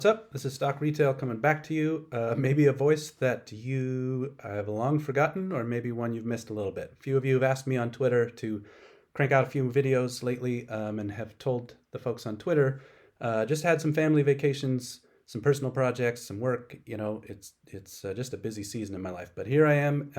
What's up? This is Stock Retail coming back to you. Maybe a voice that you have long forgotten, or maybe one you've missed a little bit. A few of you have asked me on Twitter to crank out a few videos lately, and have told the folks on Twitter, just had some family vacations, some personal projects, some work. It's just a busy season in my life. But here I am,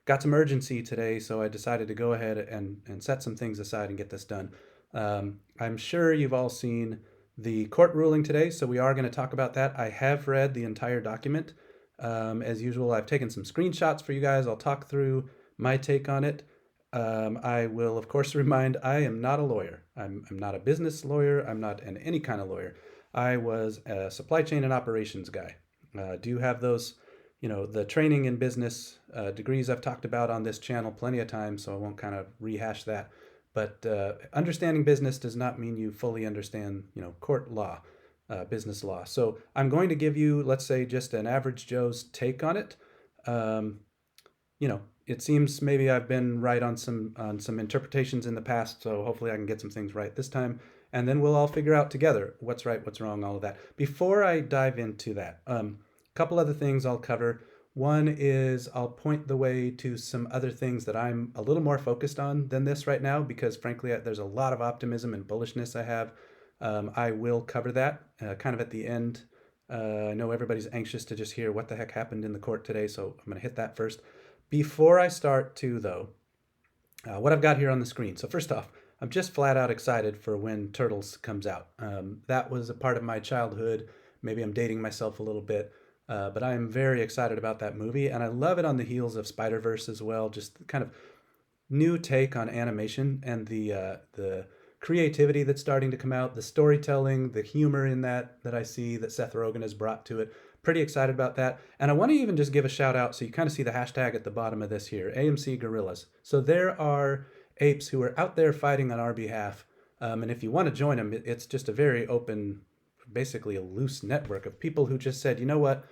got some urgency today, so I decided to go ahead and set some things aside and get this done. I'm sure you've all seen the court ruling today, so we are going to talk about that. I have read the entire document. As usual, I've taken some screenshots for you guys. I'll talk through my take on it. I will, of course, remind I am not a lawyer. I'm not a business lawyer. I'm not any kind of lawyer. I was a supply chain and operations guy. Do have those, the training in business degrees I've talked about on this channel plenty of times, so I won't kind of rehash that. But understanding business does not mean you fully understand, court law, business law. So I'm going to give you, let's say, just an average Joe's take on it. It seems maybe I've been right on some interpretations in the past, so hopefully I can get some things right this time. And then we'll all figure out together what's right, what's wrong, all of that. Before I dive into that, a couple other things I'll cover. One is I'll point the way to some other things that I'm a little more focused on than this right now, because frankly, there's a lot of optimism and bullishness I have. I will cover that kind of at the end. I know everybody's anxious to just hear what the heck happened in the court today, so I'm going to hit that first. Before I start to, though, what I've got here on the screen. So first off, I'm just flat out excited for when Turtles comes out. That was a part of my childhood. Maybe I'm dating myself a little bit. But I am very excited about that movie, and I love it on the heels of Spider-Verse as well. Just kind of new take on animation and the creativity that's starting to come out, the storytelling, the humor in that I see that Seth Rogen has brought to it. Pretty excited about that. And I want to even just give a shout out, so you kind of see the hashtag at the bottom of this here, AMC Gorillas. So there are apes who are out there fighting on our behalf. And if you want to join them, it's just a very open, basically a loose network of people who just said, you know what?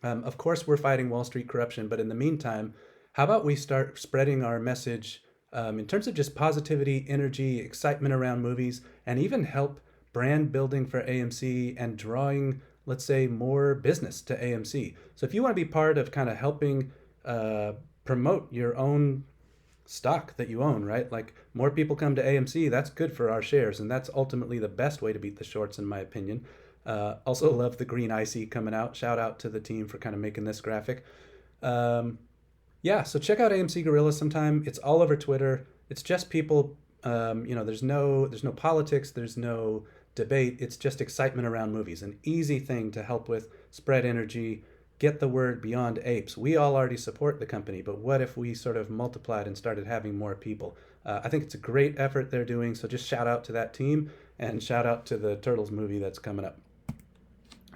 Of course, we're fighting Wall Street corruption, but in the meantime, how about we start spreading our message in terms of just positivity, energy, excitement around movies, and even help brand building for AMC and drawing, let's say, more business to AMC. So if you want to be part of kind of helping promote your own stock that you own, right? Like more people come to AMC, that's good for our shares, and that's ultimately the best way to beat the shorts, in my opinion. Also love the green icy coming out. Shout out to the team for kind of making this graphic. So check out AMC Gorilla sometime. It's all over Twitter. It's just people, there's no politics, there's no debate. It's just excitement around movies. An easy thing to help with, spread energy, get the word beyond apes. We all already support the company, but what if we sort of multiplied and started having more people? I think it's a great effort they're doing. So just shout out to that team and shout out to the Turtles movie that's coming up.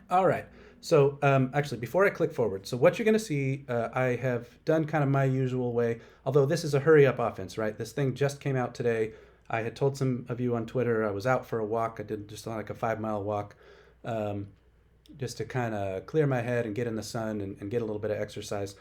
All right. So actually, before I click forward, so what you're going to see, I have done kind of my usual way, although this is a hurry up offense, right? This thing just came out today. I had told some of you on Twitter I was out for a walk. I did just like a 5-mile walk just to kind of clear my head and get in the sun and get a little bit of exercise.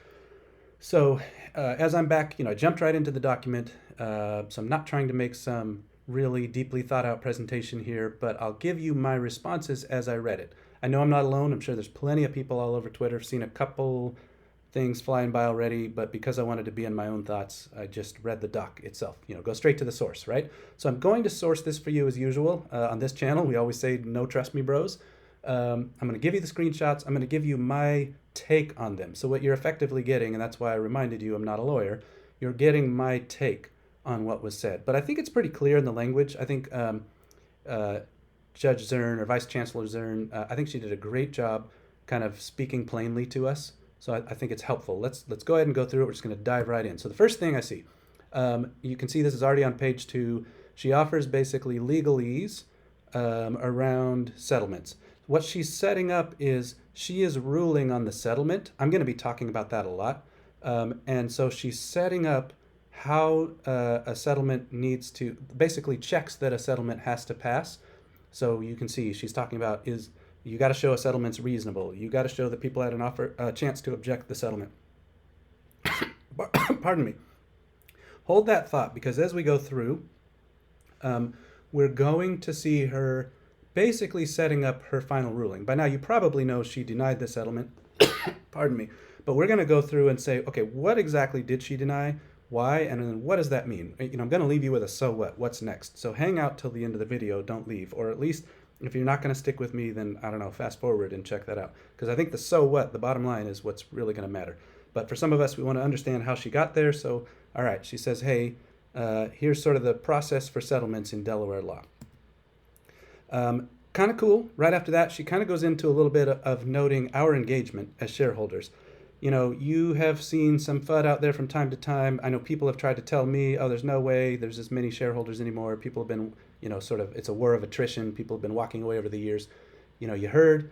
So as I'm back, I jumped right into the document. So I'm not trying to make some really deeply thought out presentation here, but I'll give you my responses as I read it. I know I'm not alone. I'm sure there's plenty of people all over Twitter. I've seen a couple things flying by already, but because I wanted to be in my own thoughts, I just read the doc itself. Go straight to the source, right? So I'm going to source this for you as usual. On this channel, we always say, no trust me, bros. I'm going to give you the screenshots. I'm going to give you my take on them. So what you're effectively getting, and that's why I reminded you I'm not a lawyer, you're getting my take on what was said. But I think it's pretty clear in the language. I think Judge Zurn, or Vice Chancellor Zurn, I think she did a great job kind of speaking plainly to us. So I think it's helpful. Let's go ahead and go through it. We're just going to dive right in. So the first thing I see, you can see this is already on page 2. She offers basically legalese around settlements. What she's setting up is she is ruling on the settlement. I'm going to be talking about that a lot. And so she's setting up how a settlement needs to, basically checks that a settlement has to pass. So you can see she's talking about you got to show a settlement's reasonable. You got to show that people had a chance to object the settlement. Pardon me. Hold that thought, because as we go through, we're going to see her basically setting up her final ruling. By now, you probably know she denied the settlement. Pardon me. But we're going to go through and say, okay, what exactly did she deny? Why? And then what does that mean? I'm going to leave you with a so what? What's next? So hang out till the end of the video. Don't leave. Or at least if you're not going to stick with me, then I don't know, fast forward and check that out. Because I think the so what, the bottom line, is what's really going to matter. But for some of us, we want to understand how she got there. So, all right, she says, hey, here's sort of the process for settlements in Delaware law. Kind of cool. Right after that, she kind of goes into a little bit of noting our engagement as shareholders. You have seen some FUD out there from time to time. I know people have tried to tell me, oh, there's no way there's as many shareholders anymore. People have been, it's a war of attrition. People have been walking away over the years. You heard,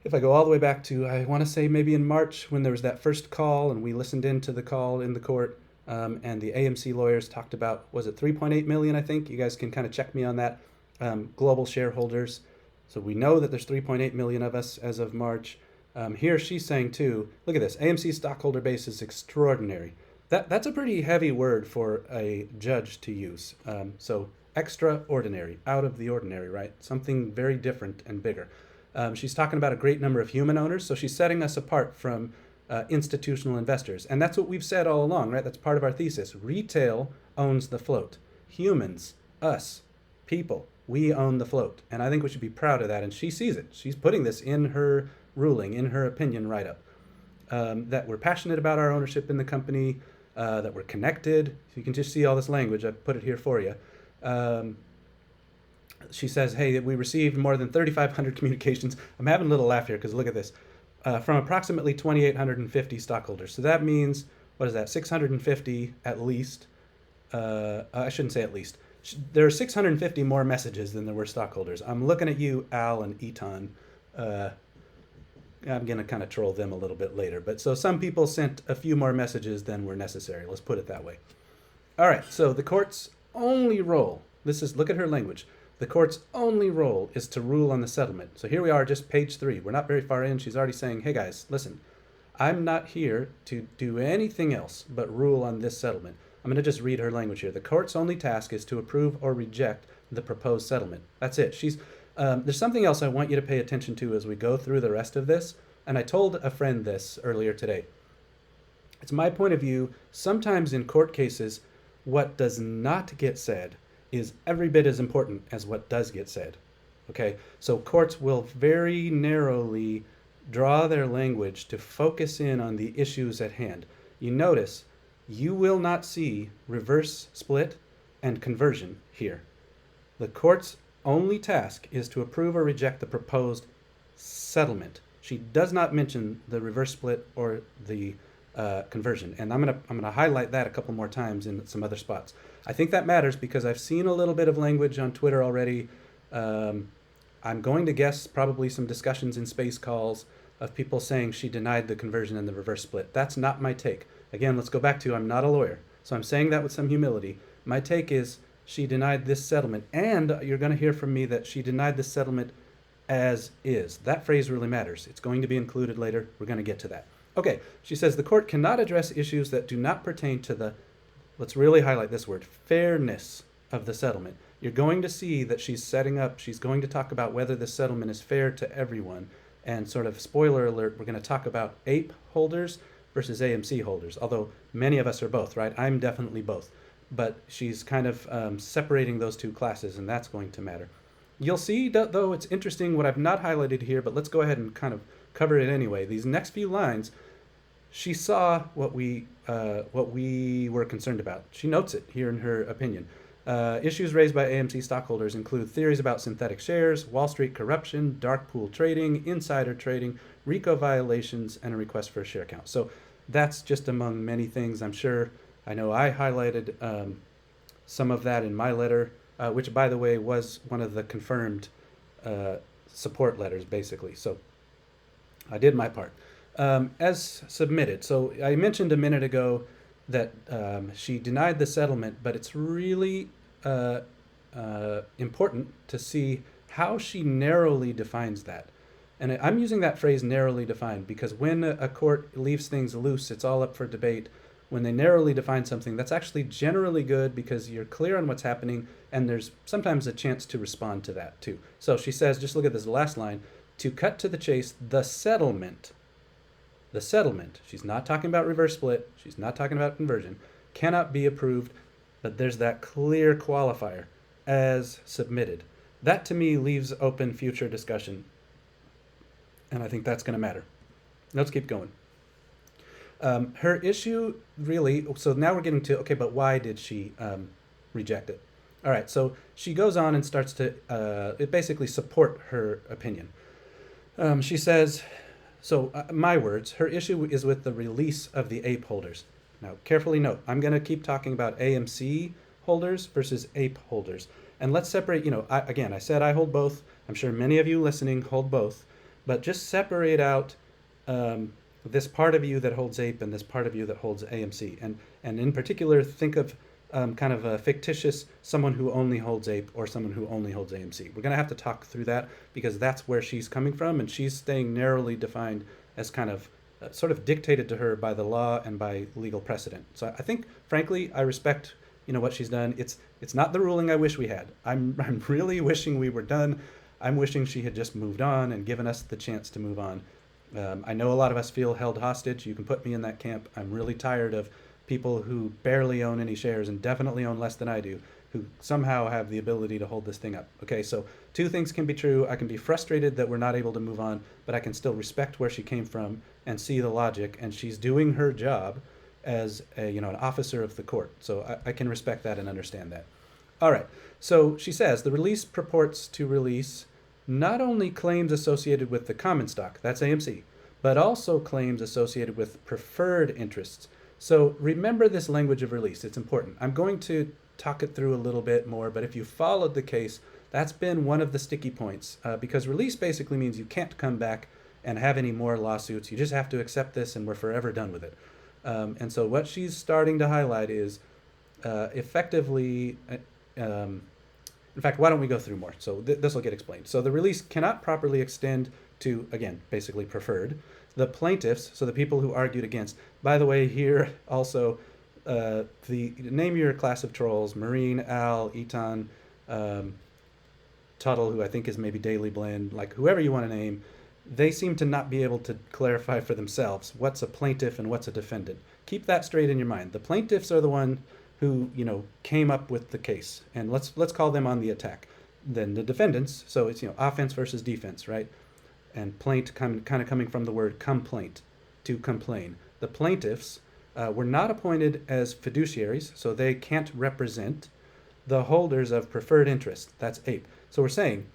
if I go all the way back to, I want to say maybe in March when there was that first call and we listened into the call in the court, and the AMC lawyers talked about, was it 3.8 million, I think? You guys can kind of check me on that. Global shareholders. So we know that there's 3.8 million of us as of March. Here she's saying too, look at this, AMC stockholder base is extraordinary. That's a pretty heavy word for a judge to use. So extraordinary, out of the ordinary, right? Something very different and bigger. She's talking about a great number of human owners, so she's setting us apart from institutional investors. And that's what we've said all along, right? That's part of our thesis. Retail owns the float. Humans, us, people, we own the float. And I think we should be proud of that. And she sees it. She's putting this in her ruling, in her opinion write-up. That we're passionate about our ownership in the company, that we're connected. So you can just see all this language. I've put it here for you. She says, hey, we received more than 3,500 communications. I'm having a little laugh here because look at this. From approximately 2,850 stockholders. So that means, what is that, 650 at least. I shouldn't say at least. There are 650 more messages than there were stockholders. I'm looking at you, Al and Eton. I'm going to kind of troll them a little bit later. But so some people sent a few more messages than were necessary. Let's put it that way. All right, so the court's only role, look at her language. The court's only role is to rule on the settlement. So here we are, just page 3. We're not very far in. She's already saying, hey guys, listen, I'm not here to do anything else but rule on this settlement. I'm going to just read her language here. The court's only task is to approve or reject the proposed settlement. That's it. There's something else I want you to pay attention to as we go through the rest of this. And I told a friend this earlier today. It's my point of view, sometimes in court cases, what does not get said is every bit as important as what does get said. Okay? So courts will very narrowly draw their language to focus in on the issues at hand. You notice, you will not see reverse split and conversion here. The court's only task is to approve or reject the proposed settlement. She does not mention the reverse split or the conversion, and I'm gonna highlight that a couple more times in some other spots. I think that matters because I've seen a little bit of language on Twitter already. I'm going to guess probably some discussions in space calls of people saying she denied the conversion and the reverse split. That's not my take. Again, let's go back to I'm not a lawyer, so I'm saying that with some humility. My take is she denied this settlement, and you're going to hear from me that she denied this settlement as is. That phrase really matters. It's going to be included later. We're going to get to that. Okay, she says the court cannot address issues that do not pertain to the, let's really highlight this word, fairness of the settlement. You're going to see that she's going to talk about whether the settlement is fair to everyone. And sort of spoiler alert, we're going to talk about APE holders versus AMC holders, although many of us are both, right? I'm definitely both. But she's kind of separating those two classes, and that's going to matter. You'll see, though, it's interesting what I've not highlighted here, but let's go ahead and kind of cover it anyway. These next few lines, she saw what we were concerned about. She notes it here in her opinion. Issues raised by AMC stockholders include theories about synthetic shares, Wall Street corruption, dark pool trading, insider trading, RICO violations, and a request for a share count. So that's just among many things. I know I highlighted some of that in my letter, which, by the way, was one of the confirmed support letters, basically. So I did my part. As submitted. So I mentioned a minute ago that she denied the settlement, but it's really important to see how she narrowly defines that. And I'm using that phrase narrowly defined because when a court leaves things loose, it's all up for debate. when they narrowly define something, that's actually generally good because you're clear on what's happening and there's sometimes a chance to respond to that too. So she says, just look at this last line, to cut to the chase, the settlement, she's not talking about reverse split, she's not talking about conversion, cannot be approved, but there's that clear qualifier, as submitted. That to me leaves open future discussion, and I think that's going to matter. Let's keep going. Her issue really, so now we're getting to, okay, but why did she reject it? All right, so she goes on and starts to basically support her opinion. She says, my words, her issue is with the release of the APE holders. Now, carefully note, I'm going to keep talking about AMC holders versus APE holders. And let's separate, I said I hold both. I'm sure many of you listening hold both. But just separate out this part of you that holds APE and this part of you that holds AMC. And in particular, think of kind of a fictitious someone who only holds APE or someone who only holds AMC. We're going to have to talk through that because that's where she's coming from, and she's staying narrowly defined as kind of sort of dictated to her by the law and by legal precedent. So I think, frankly, I respect what she's done. It's not the ruling I wish we had. I'm really wishing we were done. I'm wishing she had just moved on and given us the chance to move on. I know a lot of us feel held hostage. You can put me in that camp. I'm really tired of people who barely own any shares and definitely own less than I do, who somehow have the ability to hold this thing up. Okay, so two things can be true. I can be frustrated that we're not able to move on, but I can still respect where she came from and see the logic, and she's doing her job as an officer of the court. So I can respect that and understand that. All right, so she says the release purports to release not only claims associated with the common stock, that's AMC, but also claims associated with preferred interests. So remember this language of release, it's important. I'm going to talk it through a little bit more, but if you followed the case, that's been one of the sticky points, because release basically means you can't come back and have any more lawsuits. You just have to accept this and we're forever done with it. And so what she's starting to highlight is effectively, in fact, why don't we go through more? So this will get explained. So the release cannot properly extend to, again, basically preferred. The plaintiffs, so the people who argued against. By the way, here also, name your class of trolls, Marine, Al, Eton, Tuttle, who I think is maybe Daily Blend, like whoever you want to name, they seem to not be able to clarify for themselves what's a plaintiff and what's a defendant. Keep that straight in your mind. The plaintiffs are the one who came up with the case, and let's call them on the attack. Then the defendants, so it's offense versus defense, right? And plaint kind of coming from the word complaint, to complain. The plaintiffs were not appointed as fiduciaries, so they can't represent the holders of preferred interest. That's APE. So we're saying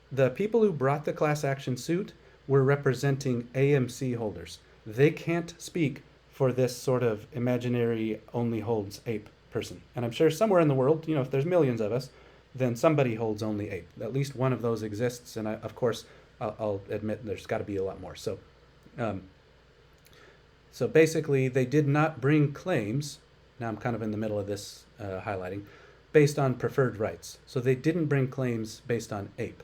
the people who brought the class action suit were representing AMC holders. They can't speak for this sort of imaginary only holds APE person. And I'm sure somewhere in the world, if there's millions of us, then somebody holds only APE. At least one of those exists, and of course, I'll admit there's got to be a lot more. So basically, they did not bring claims, now I'm kind of in the middle of this highlighting, based on preferred rights. So they didn't bring claims based on APE.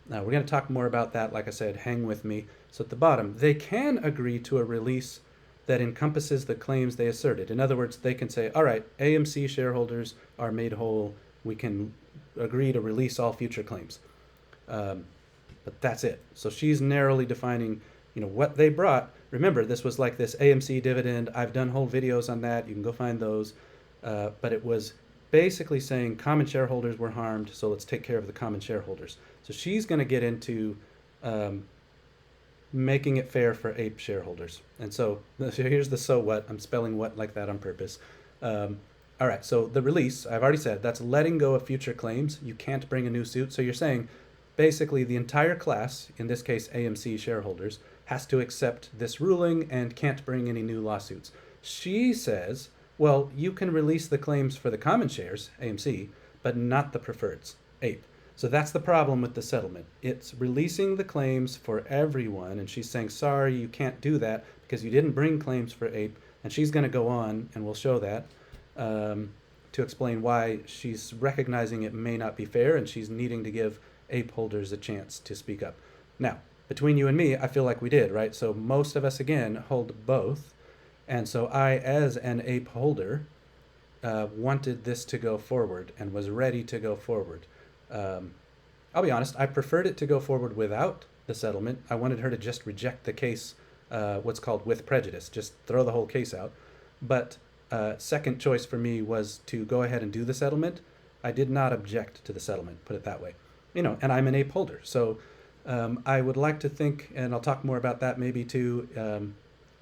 Now, we're going to talk more about that. Like I said, hang with me. So at the bottom, they can agree to a release that encompasses the claims they asserted. In other words, they can say, all right, AMC shareholders are made whole. We can agree to release all future claims. But that's it. So she's narrowly defining, what they brought. Remember, this was like this AMC dividend. I've done whole videos on that. You can go find those. But it was basically saying common shareholders were harmed, so let's take care of the common shareholders. So she's going to get into making it fair for APE shareholders. And so here's the so what. I'm spelling what like that on purpose. All right, so the release, I've already said, that's letting go of future claims. You can't bring a new suit. So you're saying basically the entire class, in this case AMC shareholders, has to accept this ruling and can't bring any new lawsuits. She says, well, you can release the claims for the common shares, AMC, but not the preferreds, APE. So that's the problem with the settlement. It's releasing the claims for everyone, and she's saying, sorry, you can't do that because you didn't bring claims for APE. And she's going to go on, and we'll show that, to explain why she's recognizing it may not be fair, and she's needing to give APE holders a chance to speak up. Now, between you and me, I feel like we did, right? So most of us, again, hold both. And so I, as an ape holder, wanted this to go forward and was ready to go forward. I'll be honest, I preferred it to go forward without the settlement. I wanted her to just reject the case, what's called with prejudice, just throw the whole case out. But second choice for me was to go ahead and do the settlement. I did not object to the settlement, put it that way. And I'm an ape holder. So I would like to think, and I'll talk more about that maybe too,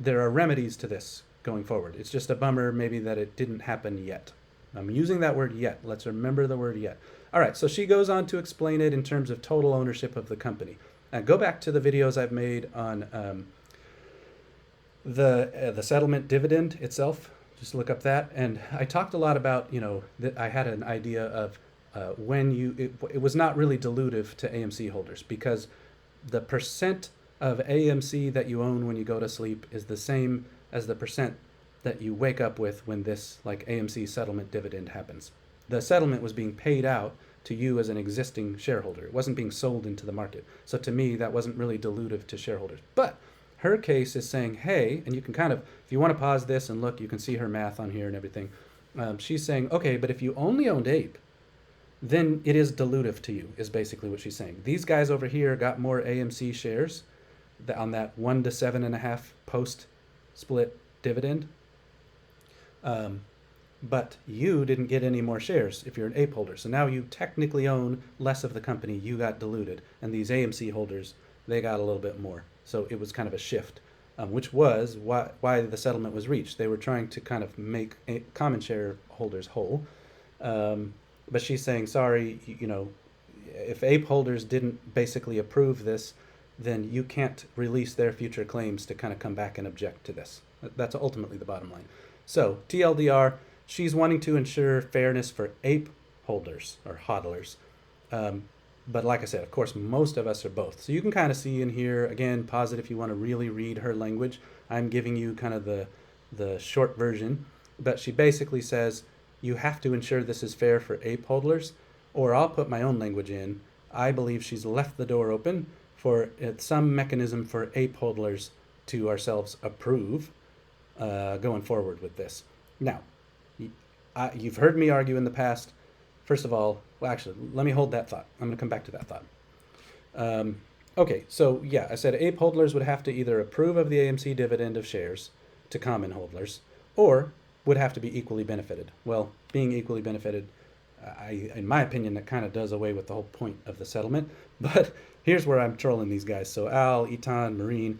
there are remedies to this going forward. It's just a bummer maybe that it didn't happen yet. I'm using that word yet. Let's remember the word yet. All right, so she goes on to explain it in terms of total ownership of the company. Now go back to the videos I've made on the settlement dividend itself. Just look up that. And I talked a lot about, that I had an idea of when it was not really dilutive to AMC holders, because the percent of AMC that you own when you go to sleep is the same as the percent that you wake up with when this AMC settlement dividend happens. The settlement was being paid out to you as an existing shareholder. It wasn't being sold into the market. So to me, that wasn't really dilutive to shareholders. But her case is saying, hey, and you can kind of, if you want to pause this and look, you can see her math on here and everything. She's saying, okay, but if you only owned Ape, then it is dilutive to you, is basically what she's saying. These guys over here got more AMC shares on that 1 to 7.5 post-split dividend. But you didn't get any more shares if you're an Ape holder. So now you technically own less of the company. You got diluted. And these AMC holders, they got a little bit more. So it was kind of a shift, which was why the settlement was reached. They were trying to kind of make common shareholders whole. But she's saying, sorry, if Ape holders didn't basically approve this, then you can't release their future claims to kind of come back and object to this. That's ultimately the bottom line. So TLDR, she's wanting to ensure fairness for Ape holders or hodlers. But like I said, of course, most of us are both. So you can kind of see in here, again, pause it if you want to really read her language. I'm giving you kind of the short version. But she basically says, you have to ensure this is fair for Ape holders, or I'll put my own language in. I believe she's left the door open for some mechanism for Ape holders to ourselves approve going forward with this. Now, you've heard me argue in the past. First of all, well, actually, let me hold that thought. I'm going to come back to that thought. Okay, so yeah, I said Ape holders would have to either approve of the AMC dividend of shares to common holders, or would have to be equally benefited. Well, being equally benefited, in my opinion, that kind of does away with the whole point of the settlement. But here's where I'm trolling these guys. So Al, Etan, Marine,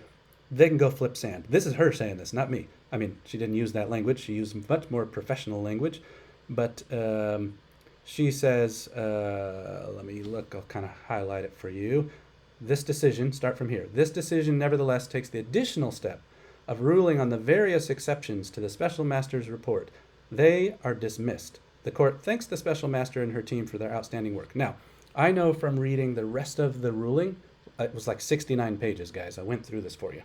they can go flip sand. This is her saying this, not me. I mean, she didn't use that language. She used much more professional language. But she says, let me look, I'll kind of highlight it for you. This decision, start from here. This decision nevertheless takes the additional step of ruling on the various exceptions to the Special Master's report. They are dismissed. The court thanks the Special Master and her team for their outstanding work. Now, I know from reading the rest of the ruling, it was like 69 pages, guys. I went through this for you.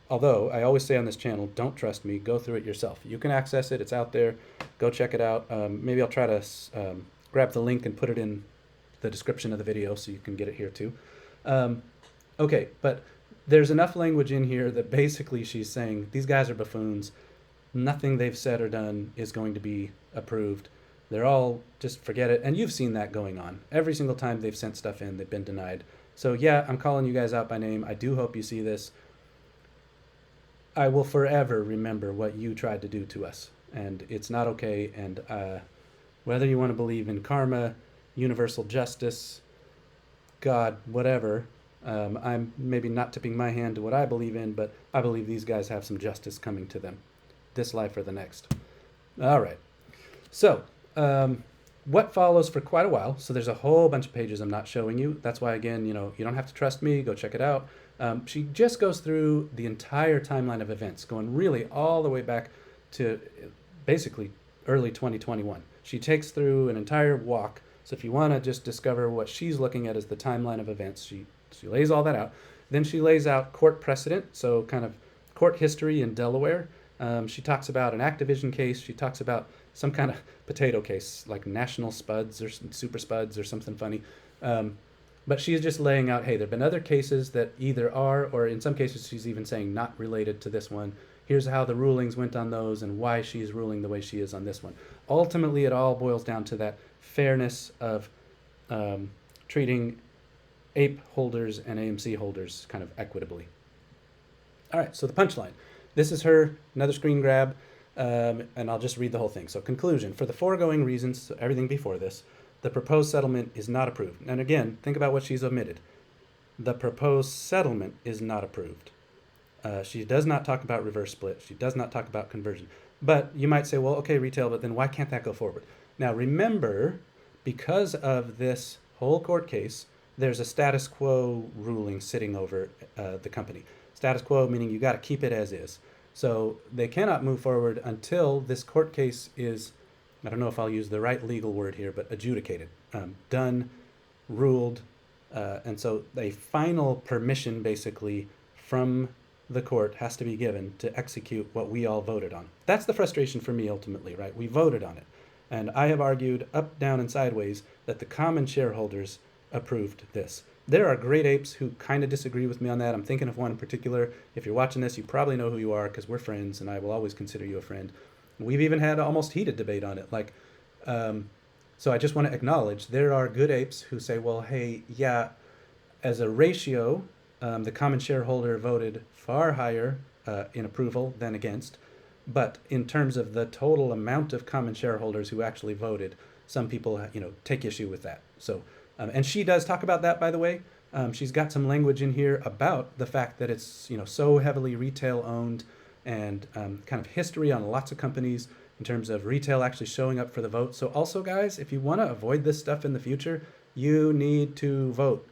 Although, I always say on this channel, don't trust me, go through it yourself. You can access it, it's out there, go check it out. Maybe I'll try to grab the link and put it in the description of the video so you can get it here too. Okay, but there's enough language in here that basically she's saying these guys are buffoons. Nothing they've said or done is going to be approved. They're all, just forget it. And you've seen that going on. Every single time they've sent stuff in, they've been denied. So yeah, I'm calling you guys out by name. I do hope you see this. I will forever remember what you tried to do to us. And it's not okay. And whether you want to believe in karma, universal justice, God, whatever, I'm maybe not tipping my hand to what I believe in, but I believe these guys have some justice coming to them, this life or the next. All right. So what follows for quite a while, so there's a whole bunch of pages I'm not showing you. That's why, again, you don't have to trust me. Go check it out. She just goes through the entire timeline of events, going really all the way back to basically early 2021. She takes through an entire walk. So if you want to just discover what she's looking at as the timeline of events, she lays all that out. Then she lays out court precedent, so kind of court history in Delaware. She talks about an Activision case. She talks about some kind of potato case, like National Spuds or Super Spuds or something funny. But she's just laying out, hey, there have been other cases that either are, or in some cases she's even saying not related to this one. here's how the rulings went on those and why she's ruling the way she is on this one. Ultimately, it all boils down to that fairness of treating APE holders and AMC holders kind of equitably. All right, so the punchline. This is her, another screen grab, and I'll just read the whole thing. So conclusion, for the foregoing reasons, so everything before this, the proposed settlement is not approved. And again, think about what she's omitted. The proposed settlement is not approved. She does not talk about reverse split. She does not talk about conversion. But you might say, well, okay, retail, but then why can't that go forward? Now, remember, because of this whole court case, there's a status quo ruling sitting over the company. Status quo meaning you got to keep it as is. So they cannot move forward until this court case is, I don't know if I'll use the right legal word here, but adjudicated, done, ruled, and so a final permission basically from the court has to be given to execute what we all voted on. That's the frustration for me ultimately, right? We voted on it. And I have argued up, down, and sideways that the common shareholders approved this. There are great apes who kind of disagree with me on that. I'm thinking of one in particular. If you're watching this, you probably know who you are because we're friends and I will always consider you a friend. We've even had almost heated debate on it. So I just want to acknowledge there are good apes who say, well, hey, yeah, as a ratio, the common shareholder voted far higher in approval than against. But in terms of the total amount of common shareholders who actually voted, some people, take issue with that. So, and she does talk about that, by the way. She's got some language in here about the fact that it's, so heavily retail owned and kind of history on lots of companies in terms of retail actually showing up for the vote. So also, guys, if you want to avoid this stuff in the future, you need to vote.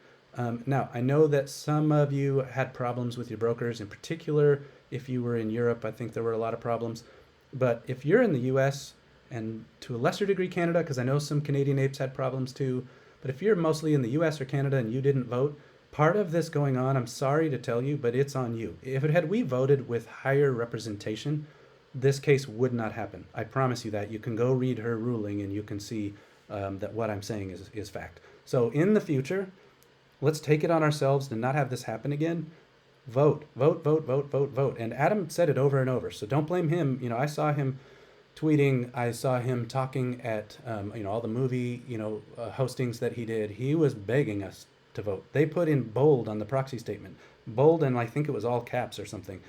Now, I know that some of you had problems with your brokers, in particular, if you were in Europe, I think there were a lot of problems. But if you're in the US and to a lesser degree Canada, because I know some Canadian apes had problems too, but if you're mostly in the US or Canada and you didn't vote, part of this going on, I'm sorry to tell you, but it's on you. If it had we voted with higher representation, this case would not happen. I promise you that. You can go read her ruling and you can see that what I'm saying is fact. So in the future, let's take it on ourselves to not have this happen again. Vote, vote, vote, vote, vote, vote. And Adam said it over and over, so don't blame him. I saw him tweeting, I saw him talking at, all the movie, hostings that he did. He was begging us to vote. They put in bold on the proxy statement, bold, and I think it was all caps or something.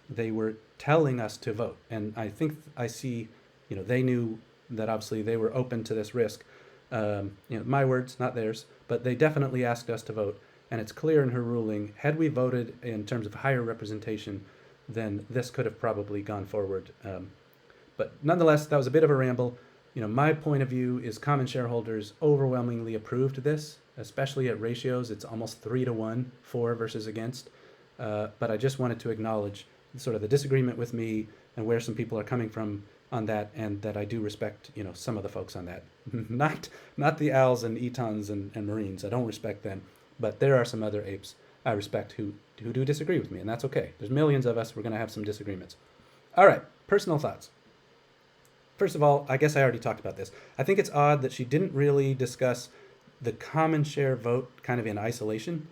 They were telling us to vote. And I think I see, they knew that obviously they were open to this risk. My words, not theirs, but they definitely asked us to vote. And it's clear in her ruling, had we voted in terms of higher representation, then this could have probably gone forward. But nonetheless, that was a bit of a ramble. My point of view is common shareholders overwhelmingly approved this, especially at ratios. It's almost 3-1, for versus against. But I just wanted to acknowledge sort of the disagreement with me and where some people are coming from on that, and that I do respect, some of the folks on that. not the owls and etons and marines. I don't respect them. But there are some other apes I respect who do disagree with me, and that's okay. There's millions of us. We're going to have some disagreements. All right, personal thoughts. First of all, I guess I already talked about this. I think it's odd that she didn't really discuss the common share vote kind of in isolation,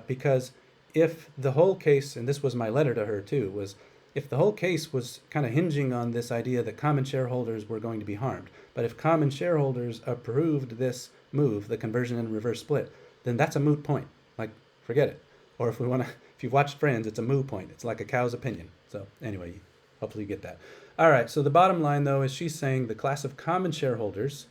because if the whole case, and this was my letter to her too, was if the whole case was kind of hinging on this idea that common shareholders were going to be harmed, but if common shareholders approved this move, the conversion and reverse split, then that's a moot point. Like, forget it. Or if you've watched Friends, it's a moo point. It's like a cow's opinion. So anyway, hopefully you get that. All right, so the bottom line, though, is she's saying the class of common shareholders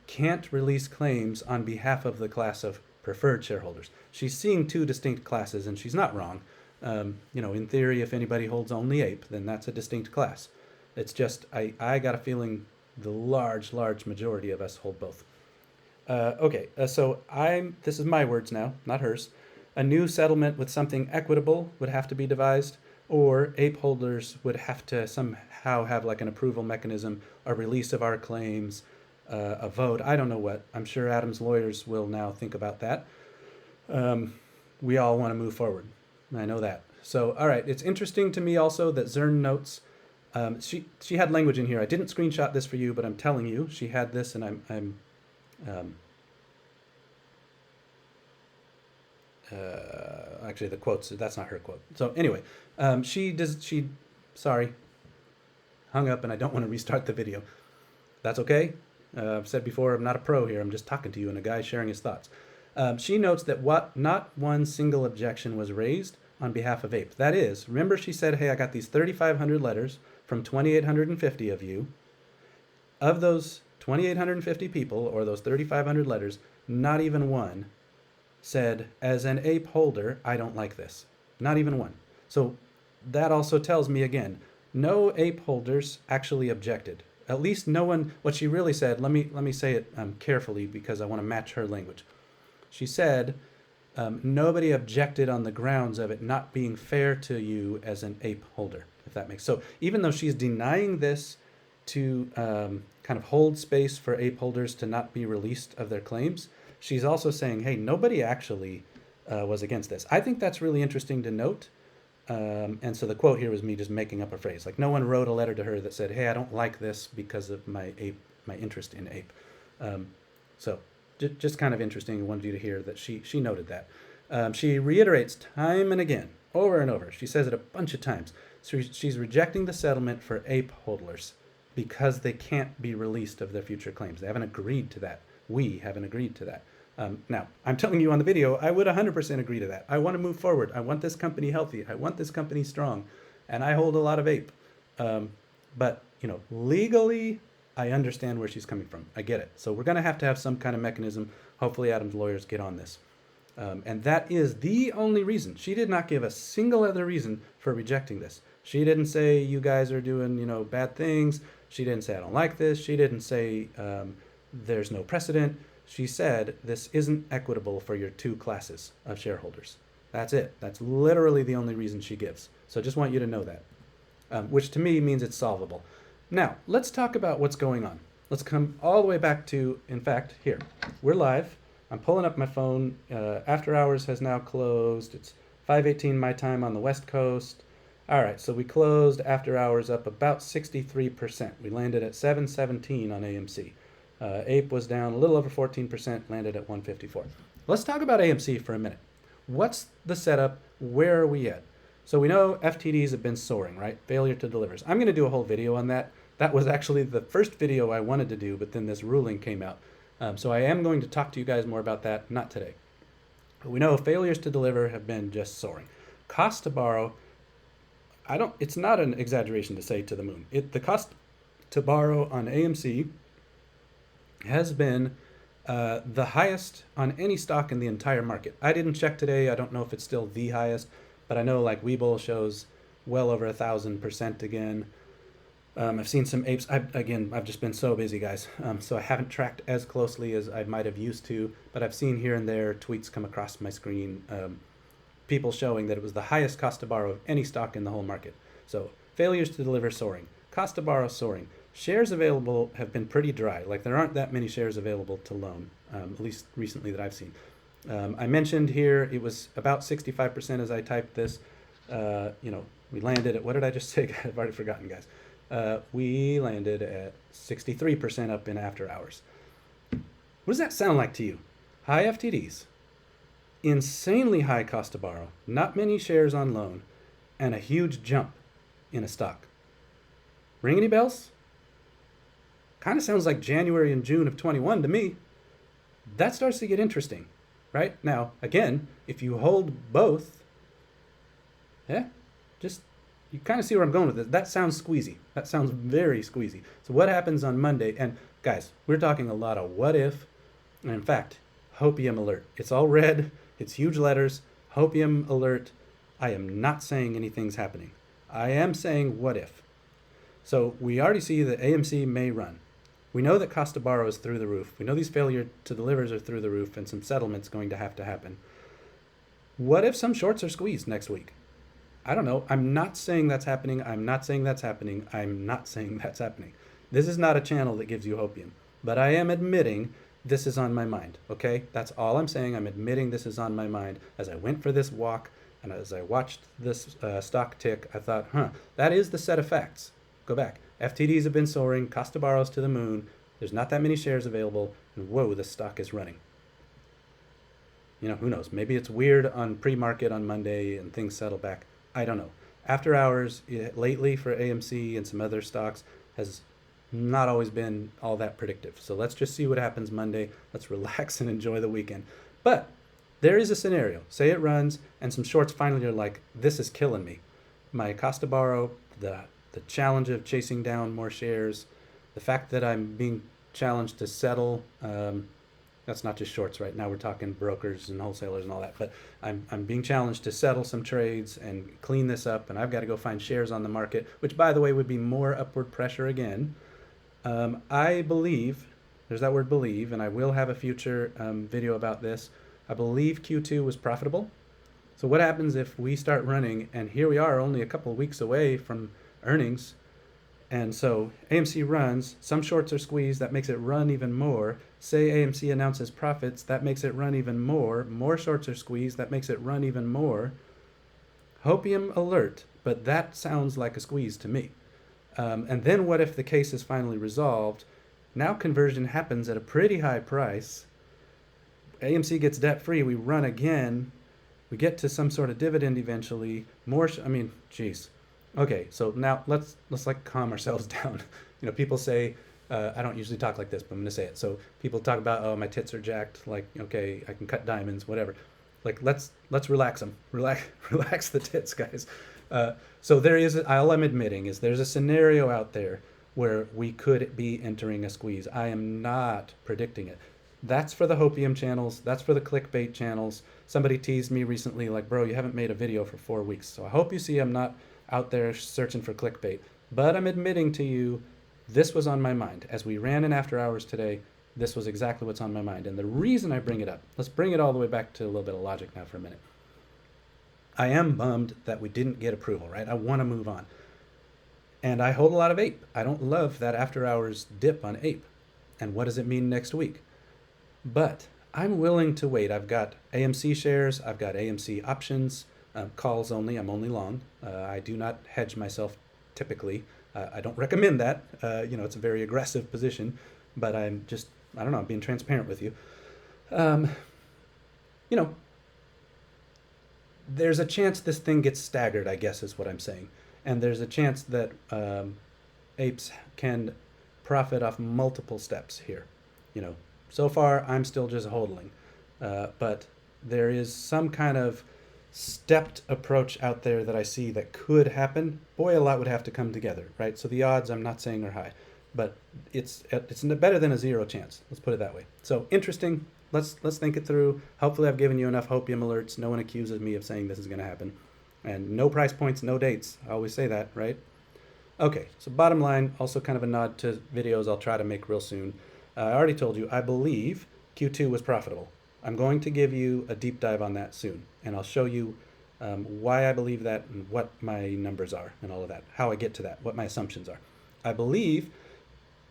can't release claims on behalf of the class of preferred shareholders. She's seeing two distinct classes, and she's not wrong. In theory, if anybody holds only APE, then that's a distinct class. It's just, I got a feeling the large majority of us hold both. So this is my words now, not hers. A new settlement with something equitable would have to be devised, or APE holders would have to somehow have like an approval mechanism, a release of our claims, a vote. I don't know what. I'm sure Adam's lawyers will now think about that. We all want to move forward. I know that. So, all right. It's interesting to me also that Zurn notes, she had language in here. I didn't screenshot this for you, but I'm telling you, she had this, and I'm actually the quotes, that's not her quote. So anyway, she sorry. Hung up and I don't want to restart the video. That's okay. I've said before, I'm not a pro here. I'm just talking to you and a guy sharing his thoughts. She notes that not one single objection was raised on behalf of APE. That is, remember she said, hey, I got these 3,500 letters from 2,850 of you. Of those 2,850 people, or those 3,500 letters, not even one said, as an APE holder, I don't like this. Not even one. So that also tells me again, no APE holders actually objected. At least no one, what she really said, let me say it carefully because I want to match her language. She said, nobody objected on the grounds of it not being fair to you as an APE holder, if that makes sense. So even though she's denying this to kind of hold space for APE holders to not be released of their claims, she's also saying, hey, nobody actually was against this. I think that's really interesting to note. And so the quote here was me just making up a phrase. Like no one wrote a letter to her that said, hey, I don't like this because of my interest in APE. So just kind of interesting. I wanted you to hear that she noted that. She reiterates time and again, over and over. She says it a bunch of times. So she's rejecting the settlement for APE holders because they can't be released of their future claims. They haven't agreed to that. We haven't agreed to that. Now, I'm telling you on the video, I would 100% agree to that. I want to move forward. I want this company healthy. I want this company strong. And I hold a lot of APE. But, legally, I understand where she's coming from. I get it. So we're going to have some kind of mechanism. Hopefully Adam's lawyers get on this. And that is the only reason. She did not give a single other reason for rejecting this. She didn't say you guys are doing, bad things. She didn't say I don't like this. She didn't say there's no precedent. She said this isn't equitable for your two classes of shareholders. That's it. That's literally the only reason she gives. So I just want you to know that, which to me means it's solvable. Now, let's talk about what's going on. Let's come all the way back to, in fact, here. We're live. I'm pulling up my phone. After hours has now closed. It's 5:18 my time on the West Coast. All right, so we closed after hours up about 63%. We landed at 717 on AMC. APE was down a little over 14%, landed at 154. Let's talk about AMC for a minute. What's the setup? Where are we at? So we know FTDs have been soaring, right? Failure to deliver. I'm going to do a whole video on that. That was actually the first video I wanted to do, but then this ruling came out. So I am going to talk to you guys more about that, not today. But we know failures to deliver have been just soaring. Cost to borrow, it's not an exaggeration to say to the moon. The cost to borrow on AMC has been the highest on any stock in the entire market. I didn't check today. I don't know if it's still the highest, but I know like Webull shows well over 1,000% again. I've seen some apes. I've just been so busy, guys. So I haven't tracked as closely as I might have used to, but I've seen here and there tweets come across my screen, people showing that it was the highest cost to borrow of any stock in the whole market. So failures to deliver soaring, cost to borrow soaring. Shares available have been pretty dry. Like there aren't that many shares available to loan, at least recently that I've seen. I mentioned here it was about 65% as I typed this. We landed at, what did I just say? I've already forgotten, guys. We landed at 63% up in after hours. What does that sound like to you? High FTDs, insanely high cost to borrow, not many shares on loan, and a huge jump in a stock. Ring any bells? Kind of sounds like January and June of 21 to me. That starts to get interesting, right? Now, again, if you hold both, you kind of see where I'm going with this. That sounds squeezy. That sounds very squeezy. So what happens on Monday? And guys, we're talking a lot of what if, and in fact, hopium alert. It's all red. It's huge letters. Hopium alert. I am not saying anything's happening. I am saying what if. So we already see that AMC may run. We know that cost to borrow is through the roof. We know these failure to delivers are through the roof and some settlement's going to happen. What if some shorts are squeezed next week? I don't know. I'm not saying that's happening. I'm not saying that's happening. I'm not saying that's happening. This is not a channel that gives you hopium, but I am admitting this is on my mind, okay? That's all I'm saying. I'm admitting this is on my mind. As I went for this walk and as I watched this stock tick, I thought, that is the set of facts. Go back. FTDs have been soaring, cost to borrows to the moon, there's not that many shares available, and whoa, the stock is running. Who knows? Maybe it's weird on pre-market on Monday and things settle back. I don't know. After hours lately for AMC and some other stocks has not always been all that predictive. So let's just see what happens Monday. Let's relax and enjoy the weekend. But there is a scenario. Say it runs and some shorts finally are like, this is killing me. My cost to borrow, the challenge of chasing down more shares, the fact that I'm being challenged to settle. That's not just shorts, right? Now we're talking brokers and wholesalers and all that. But I'm being challenged to settle some trades and clean this up, and I've got to go find shares on the market, which, by the way, would be more upward pressure again. I believe, there's that word believe, and I will have a future video about this. I believe Q2 was profitable. So what happens if we start running, and here we are only a couple of weeks away from earnings, and so AMC runs, some shorts are squeezed, that makes it run even more. Say AMC announces profits, that makes it run even more. More shorts are squeezed, that makes it run even more. Hopium alert, but that sounds like a squeeze to me. And then what if the case is finally resolved? Now conversion happens at a pretty high price. AMC gets debt-free, we run again. We get to some sort of dividend eventually. Geez. Okay, so now let's like calm ourselves down. You know, people say, I don't usually talk like this, but I'm going to say it. So people talk about, oh, my tits are jacked. Like, okay, I can cut diamonds, whatever. Like, let's relax them. Relax the tits, guys. So there is, all I'm admitting is there's a scenario out there where we could be entering a squeeze. I am not predicting it. That's for the hopium channels. That's for the clickbait channels. Somebody teased me recently, like, bro, you haven't made a video for 4 weeks. So I hope you see I'm not out there searching for clickbait. But I'm admitting to you, this was on my mind. As we ran in after hours today, this was exactly what's on my mind. And the reason I bring it up, let's bring it all the way back to a little bit of logic now for a minute. I am bummed that we didn't get approval, right? I want to move on. And I hold a lot of APE. I don't love that after hours dip on APE. And what does it mean next week? But I'm willing to wait. I've got AMC shares. I've got AMC options. Calls only. I'm only long. I do not hedge myself typically. I don't recommend that. It's a very aggressive position, but I don't know, I'm being transparent with you. There's a chance this thing gets staggered, I guess is what I'm saying. And there's a chance that Apes can profit off multiple steps here. So far I'm still just hodling. But there is some kind of stepped approach out there that I see that could happen. Boy, a lot would have to come together, right? So the odds I'm not saying are high, but it's better than a zero chance. Let's put it that way. So interesting. Let's think it through. Hopefully I've given you enough hopium alerts. No one accuses me of saying this is going to happen. And no price points, no dates. I always say that, right? Okay, so bottom line, also kind of a nod to videos I'll try to make real soon. I already told you, I believe Q2 was profitable. I'm going to give you a deep dive on that soon, and I'll show you why I believe that and what my numbers are and all of that, how I get to that, what my assumptions are. I believe,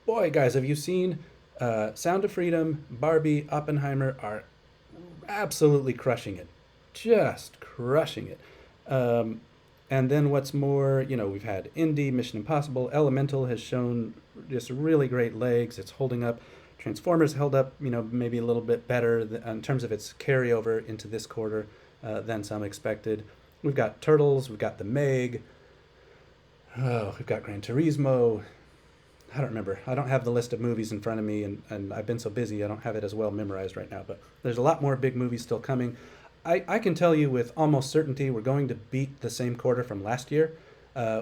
boy, guys, have you seen Sound of Freedom, Barbie, Oppenheimer are absolutely crushing it, just crushing it. And then what's more, we've had Indy, Mission Impossible, Elemental has shown just really great legs. It's holding up. Transformers held up, maybe a little bit better in terms of its carryover into this quarter than some expected. We've got Turtles, we've got The Meg, we've got Gran Turismo. I don't remember. I don't have the list of movies in front of me, and I've been so busy I don't have it as well memorized right now. But there's a lot more big movies still coming. I can tell you with almost certainty we're going to beat the same quarter from last year.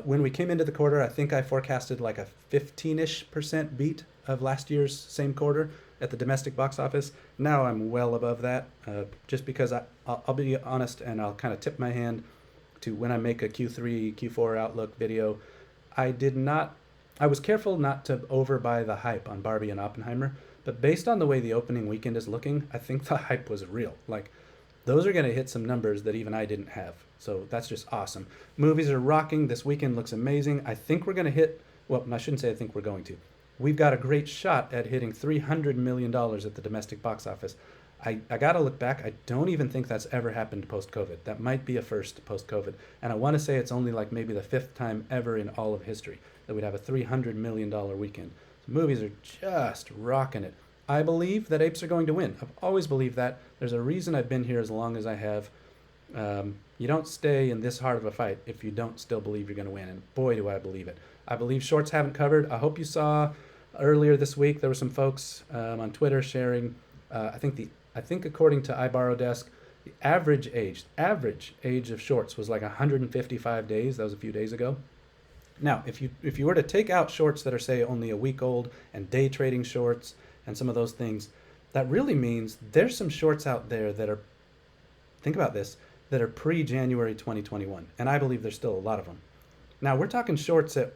When we came into the quarter, I think I forecasted like a 15-ish% beat of last year's same quarter at the domestic box office. Now I'm well above that, just because I'll be honest and I'll kind of tip my hand to when I make a Q3, Q4 outlook video. I was careful not to overbuy the hype on Barbie and Oppenheimer, but based on the way the opening weekend is looking, I think the hype was real. Like, those are going to hit some numbers that even I didn't have. So that's just awesome. Movies are rocking. This weekend looks amazing. I think we're going to hit, well, I shouldn't say I think we're going to. We've got a great shot at hitting $300 million at the domestic box office. I got to look back. I don't even think that's ever happened post-COVID. That might be a first post-COVID. And I want to say it's only like maybe the 5th time ever in all of history that we'd have a $300 million weekend. So movies are just rocking it. I believe that Apes are going to win. I've always believed that. There's a reason I've been here as long as I have. You don't stay in this hard of a fight if you don't still believe you're going to win. And boy, do I believe it. I believe shorts haven't covered. I hope you saw earlier this week there were some folks on Twitter sharing. I think according to iBorrowDesk, the average age of shorts was like 155 days. That was a few days ago. Now, if you were to take out shorts that are, say, only a week old, and day trading shorts and some of those things, that really means there's some shorts out there that are, think about this, that are pre-January 2021. And I believe there's still a lot of them. Now, we're talking shorts at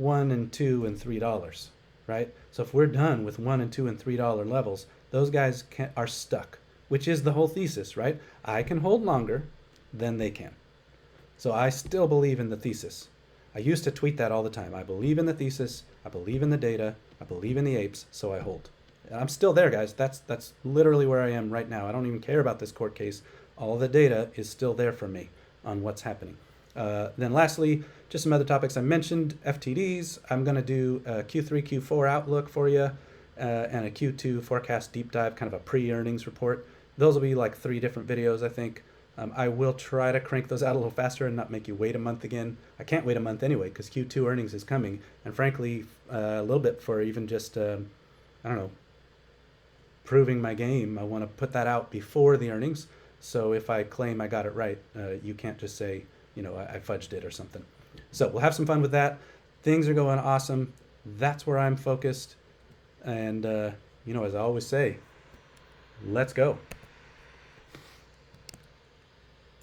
$1 and $2 and $3, right? So if we're done with $1 and $2 and $3 levels, those guys are stuck, which is the whole thesis, right? I can hold longer than they can. So I still believe in the thesis. I used to tweet that all the time. I believe in the thesis, I believe in the data, I believe in the apes, so I hold. And I'm still there, guys. That's literally where I am right now. I don't even care about this court case. All the data is still there for me on what's happening. Then lastly, just some other topics I mentioned. FTDs, I'm going to do a Q3, Q4 outlook for you, and a Q2 forecast deep dive, kind of a pre-earnings report. Those will be like 3 different videos, I think. I will try to crank those out a little faster and not make you wait a month again. I can't wait a month anyway because Q2 earnings is coming. And frankly, a little bit for even just, I don't know, proving my game, I want to put that out before the earnings. So if I claim I got it right, you can't just say, I fudged it or something. So we'll have some fun with that. Things are going awesome. That's where I'm focused. And, as I always say, let's go.